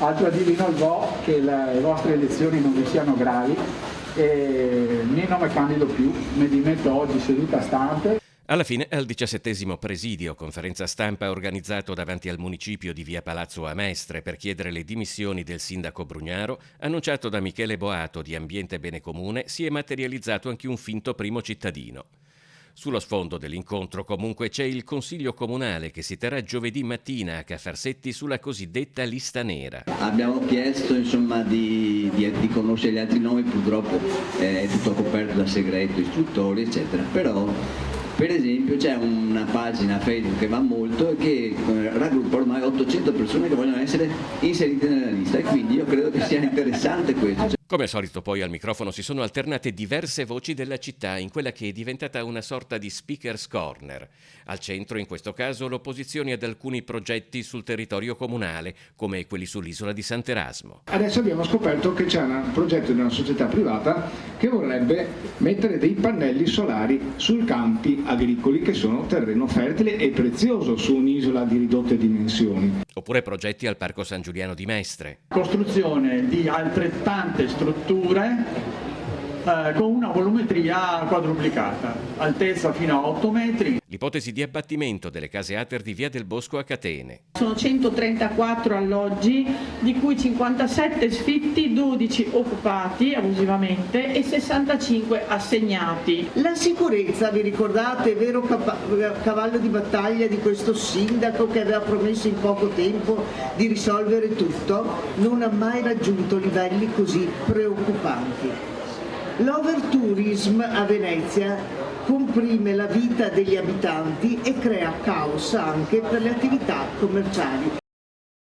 Altro a dirvi non vo che le vostre elezioni non vi siano gravi e né non mi candido più, mi dimetto oggi seduta stante. Alla fine, al 17° presidio, conferenza stampa organizzato davanti al municipio di via Palazzo a Mestre per chiedere le dimissioni del sindaco Brugnaro, annunciato da Michele Boato di Ambiente e Bene Comune, si è materializzato anche un finto primo cittadino. Sullo sfondo dell'incontro comunque c'è il Consiglio Comunale che si terrà giovedì mattina a Cafarsetti sulla cosiddetta lista nera. Abbiamo chiesto di conoscere gli altri nomi, purtroppo è tutto coperto da segreto istruttorio eccetera, però per esempio c'è una pagina Facebook che va molto e che raggruppa ormai 800 persone che vogliono essere inserite nella lista e quindi io credo che sia interessante questo. Come al solito poi al microfono si sono alternate diverse voci della città in quella che è diventata una sorta di speaker's corner. Al centro in questo caso l'opposizione ad alcuni progetti sul territorio comunale, come quelli sull'isola di Sant'Erasmo. Adesso abbiamo scoperto che c'è un progetto di una società privata che vorrebbe mettere dei pannelli solari sui campi agricoli che sono terreno fertile e prezioso su un'isola di ridotte dimensioni. Oppure progetti al Parco San Giuliano di Mestre. Costruzione di altrettante strutture con una volumetria quadruplicata, altezza fino a 8 metri. L'ipotesi di abbattimento delle case Ater di Via del Bosco a Catene. Sono 134 alloggi, di cui 57 sfitti, 12 occupati abusivamente e 65 assegnati. La sicurezza, vi ricordate, vero cavallo di battaglia di questo sindaco che aveva promesso in poco tempo di risolvere tutto, non ha mai raggiunto livelli così preoccupanti. L'overtourism a Venezia comprime la vita degli abitanti e crea caos anche per le attività commerciali.